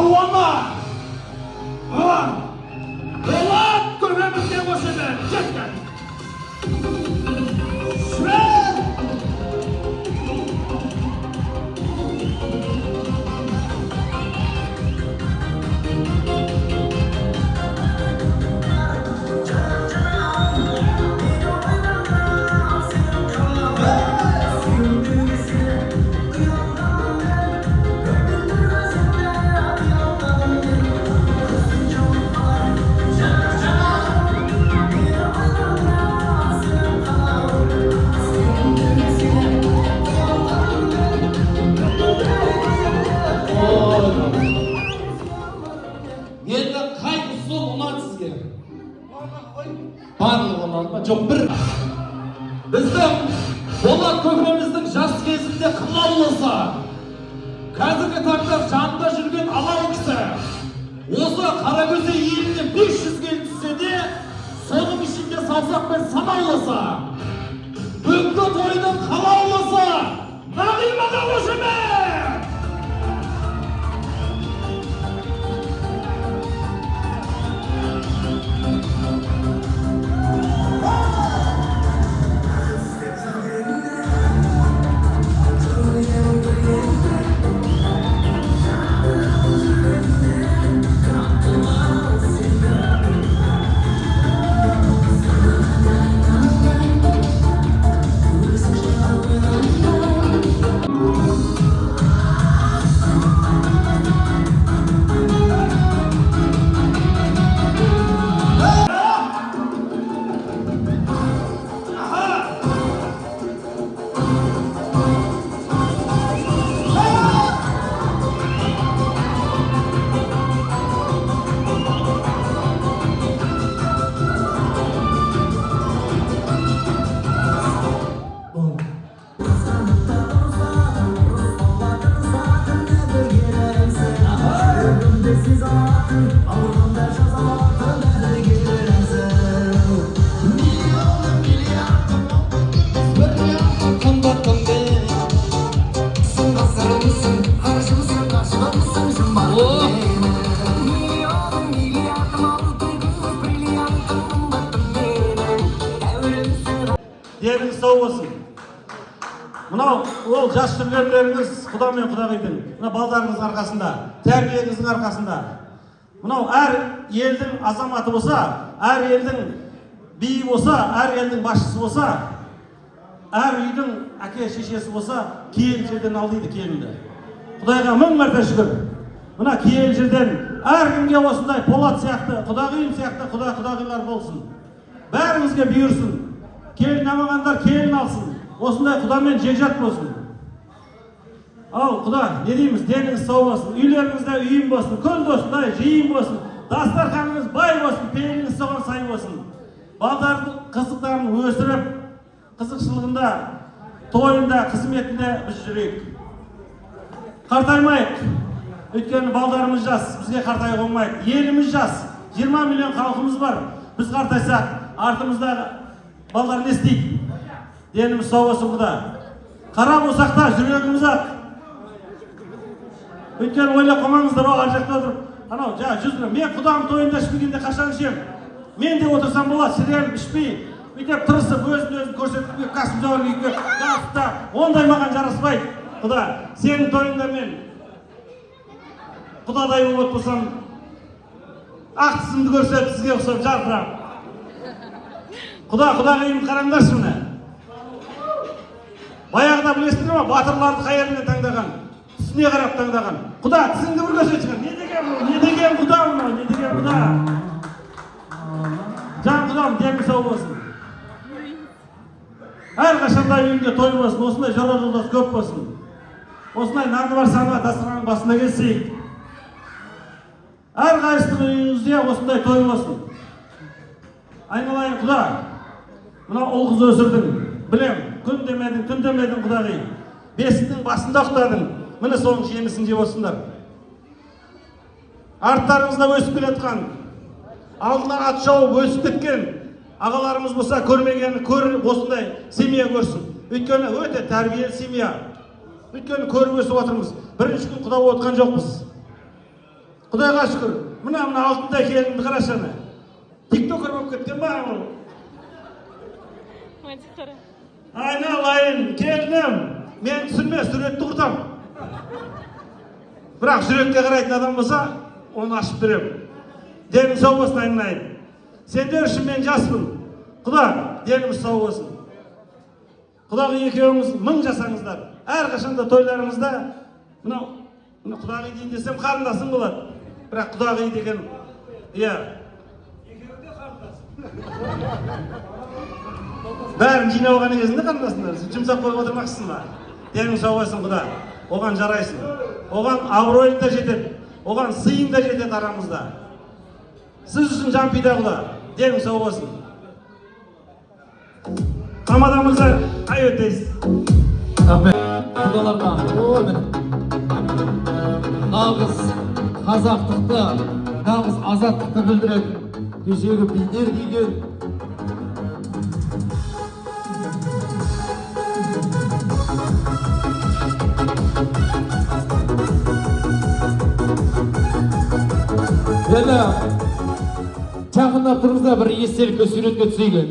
Savunma! Polat kömemizde koşuyor. Çekten! Şuraya! Bарлығы жоқ бір. Біздің Polat көкеміздің жас кезінде қылау болса, қазіргі таңда жанында жүрген алау кісі, осы Қаракөзе еліне 500 келі түссе де, соның ішінде саусақпен санау болса, бүгінгі тойдың қалау болса, Нағимаға қошемет! Деріңіз сау болсын. Мынау ол жас жүргендеріңіз Құда мен Құдағидың, мына балдарыңыз арқасында, тәрбиеңіздің арқасында. Мынау әр елдің азаматы болса, әр елдің биі болса, әр елдің басшысы болса, әр үйдің әке шешесі болса, киелі жерден алдайды келінді. Құдайға мың мәрте шүкір. Мына киелі жерден әркімге осындай Полат сияқты, Құдағиым сияқты Құдағилар болсын. Бәріңізге бұйырсын. Келін амағандар келін алсын. Осындай Құдамен жекжат болсын. Ал Құда, не дейміз? Деніңіз сау болсын. Үйлеріңізде үйім болсын. Күн осындай жиын болсын. Дастарханыңыз бай болсын. Пейіліңіз соған сай болсын. Балдардың қызықтарын өсіріп, қызықшылығында, тойында, қызметінде біз жүрейік. Қартаймайық. Өйткені балдарымыз жас, бізге қартай қоймайды. Еліміз жас. 20 миллион халқымыз бар. Біз қартайсақ, артымыздағы балдар не істейді? Деніміз сау болсын Құда. Қара болсақ та жүрегіміз ақ. Өйткені ойлап қоймаңыздар, ар жақта отырып, анау, 100 лira. Мен Құдам тойында ішпегенде қашан ішем? Мен де отырсам болады, сіреліп ішпей, бүйтіп тырысып, өзін көрсетіп, кәсіп жауыр күйге, қасыпта, ондай маған жараспайды. Құда, сенің тойында мен Құдадай болып болсам, ақ тісімді көрсетіп, сізге ұқсап жарқырам. Құдағиым қараңдаршы міне. Баяғыда білесіңдер ма, батырларды қай жерінен таңдаған, түсіне қарап таңдаған. Құда, тісіңді бір көрсетші. Не деген Құда мынау, не деген Құда? Жан Құдам, дені сау болсын. Әрқашанда үйінде той болсын, осындай жолдас көп болсын. Осындай наны бар саны дастарханның басында келсейік. Әрқайсының үйіңізде осындай той болсын. Айналайын Құда, мына ұл қыз өсірдің, білем, күн демедің Құдағи. Бесіктің басында ұқтадың, міне соның жемісін жеп осындар. Арттарыңызда өсіп келетқан, алдына ат шауып өсіп кеткен ағаларымыз болса, көрмегені көріп осындай семья көрсін. Өйткені өте тәрбиелі семья. Өйткені көріп өсіп отырмыз. Бірінші күн Құда отқан жоқпыз. Kudayga şükür. Mına altında kelindi karaşana. TikToker bolup ketken bana bu. Aynalayın, geldim. Men sürme, süretli kurtam. Bırak sürekli karaytın adam olsa, onu açıp verem. Denim sağ olsun ayınlayın. Sender için ben jaspın. Kuda, denim sağ olsun. Kudağı ekewiniz mın jasanızlar. Her kaşanda toylarımızda, bunu kudağı deyin desem karındasın bular. Bırak kudağı degen, ya. Bärin jine bolgan kezinde karındasınlar. Jymsak koyup oturmaksınlar. Denim sağ olsun kuda. Ogan jaraysın. Ogan abroyun da jetet. Ogan sıyın da jetet aramızda. Siz üçün can pide kuda. Denim sağ olsun. Kamadamızı ay öteyiz. Rahmet. Kudalarına. O benim. Nağız kazaklıkta, nağız azatlıkta bildiren kişiyi bildir giygen. Böyle çakında turumuzda bir estelikle süretke tüseygen.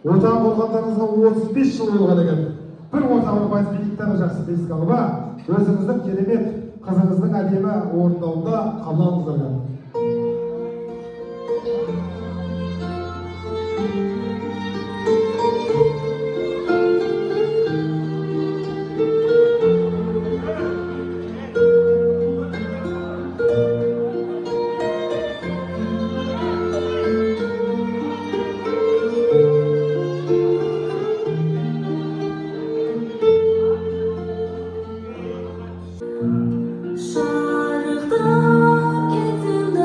Otağın bolganlarыңызга 35 жыл болгон экен. Bir otağını байыз бийликтен жакшы эске алып, өзүңүздүн керемет кызыңыздын адеми орундауда кабыл алыңыздар. Şarkıda getirdim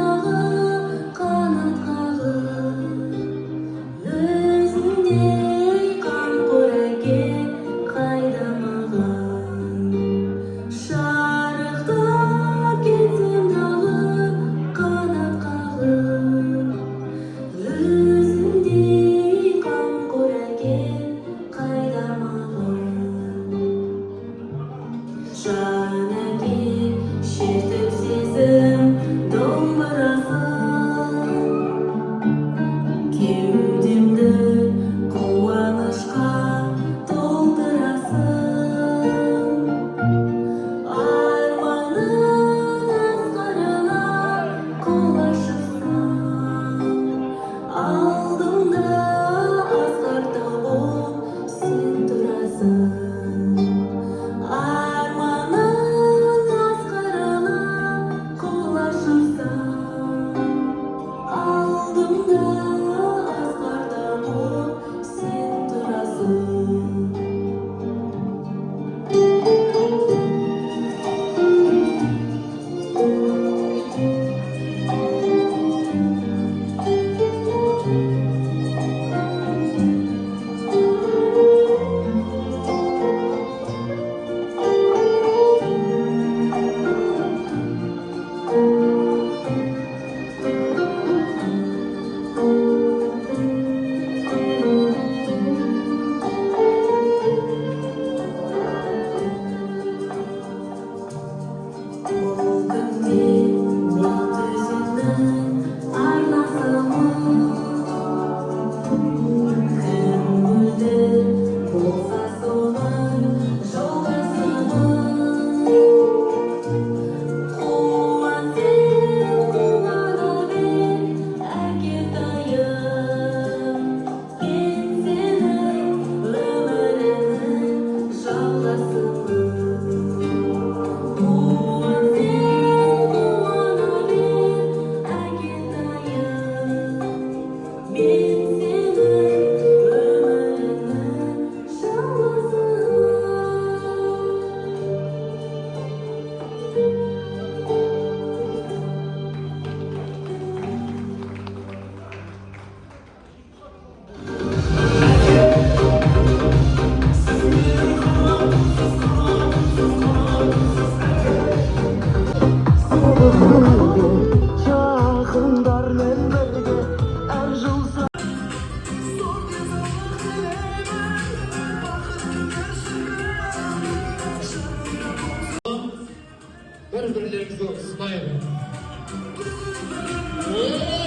birbirlerinize ısınayın.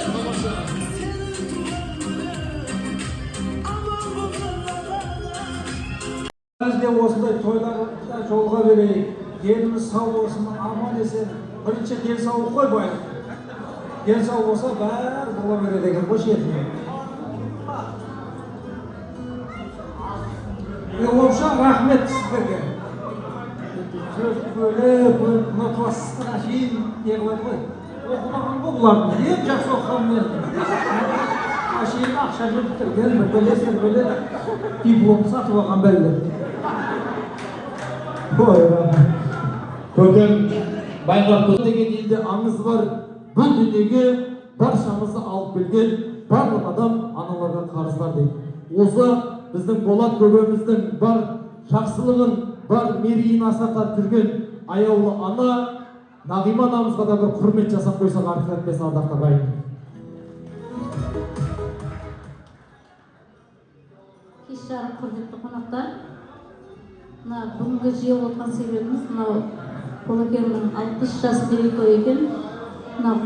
Tamamsa. Biz de osындай toylarda жолға берейік. Еліміз сау болсын, аман есен. Бірінші денсаулық қой бай. Денсаулық болса бәрі бола береді екен қош етіне. Олша рахмет сіздерге. Сөз бөліп, мына класстың әшейін не қылады ғой. Оқымаған ғой бұлардың, ең жақсы оқыған мен. Әшейін ақша жөптірген, бірден бөліп, диплом сатып алған бәлді. Көкен Байғарқұл деген елде аңыз бар. Бұл дүниеге баршамызды алып келген барлық адам аналарға қарыздар дейді. Осы біздің Болат көбеміздің бар жақсылығын, бар мерейін асатып жүрген аяулы ана Нағима анамызға да бір құрмет жасап қойсақ артық етпесін ардақты ағайын. Кеш жарым құрметті қонақтар, бүгінгі жиылып отқан себебіміз мынау Болакеннің 60 жас мерейтойы екен.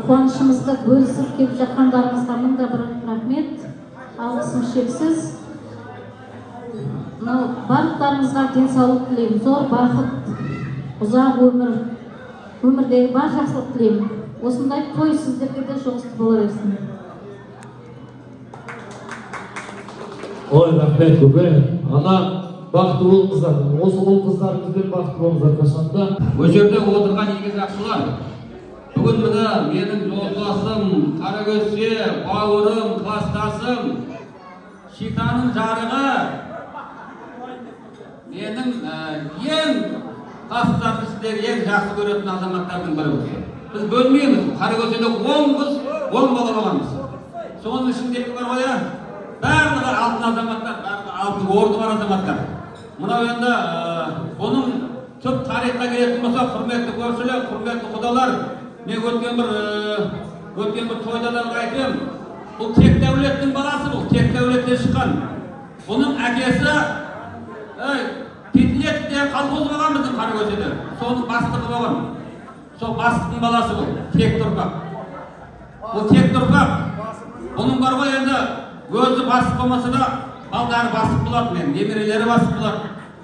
Қуанышымызды бөлісіп келіп жатқандарыңызға мыңда бір рахмет, алғысым шексіз. Барлықтарыңызға денсаулық тілеймін, зор бақыт, ұзақ өмірдегі бар жақсылық тілеймін. Осындай той сіздерге де жұғысты бола берсін. Ой, рахмет көке. Ана бақытты болыңыздар. Осы ұл қыздарыңызбен бақытты болыңыздар қашанда. Осы жерде отырған игі жақсылар, бүгін міне менің жолдасым, Қарагөзше, бауырым, кластасым, Шитаның жарығы, менің ең қастасы сіздер ең жақсы көретін азаматтардың бірі. Біз бөлмейміз, Қарагөзшеде 10 қыз, 10 бала боламыз. Соның ішіндегі бар ғой, барлығы алтын азаматтар, барлығы алтын орны бар азаматтар. Мынау енді бұның түп тарихқа келетін болса, құрметті көршілер, құрметті құдалар, мен өткен бір тойда да айтым, бұл тек дәулеттің баласы, бұл тек дәулеттен шыққан. Бұның әкесі Петлетов деген колхоз болған біздің Қарагөзшеде. Соның бастығы болған. Сол бастықтың баласы бұл, тек тұрпақ. Бұл тек тұрпақ. Бұның бар ғой енді өзі бастық болмаса да, балдары бастық болады, мен немерелері бастық болады.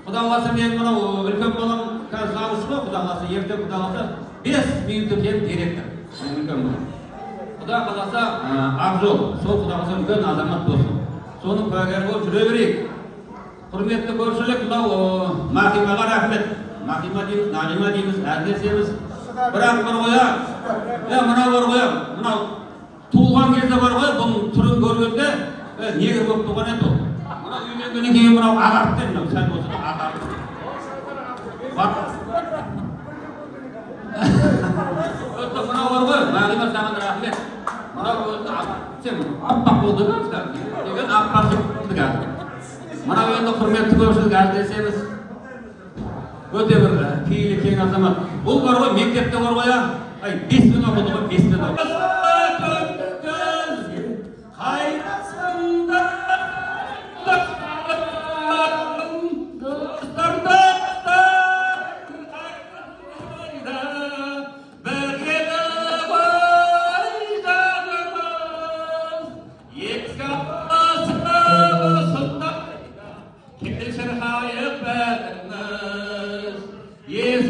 Құда қаласа мен мынау үлкен балам қазір завуч қой, құда қаласа ертең құда қаласа 5 минут өткен директор. Үлкен балам. Құда қаласа Ақжол, сол құда қаласа үлкен азамат болсын. Соның куәгері болып жүре берейік. Құрметті көршілік, мынау Нағимаға рахмет. Нағима дейміз, Нағима дейміз, әдесеміз. Бірақ бар ғой, мынау бар ғой, мынау туылған кезде бар ғой, бұның түрін көргенде негір болып туған еді ол. Мынау үйленгеннен кейін мынау ағарып деді, мынау сәл болса да ағарып. Мынау бар ғой, Нағима саған рахмет. Мынау өзі сен аппақ болды ма деген аппақ жіпті қазір. Мынау енді құрметті көпшілік әзілдесеміз. Өте бір пейілі кең азамат. Бұл бар ғой, мектепте бар ғой, 5 күн оқыды ғой, 5 күн оқыды. Yes,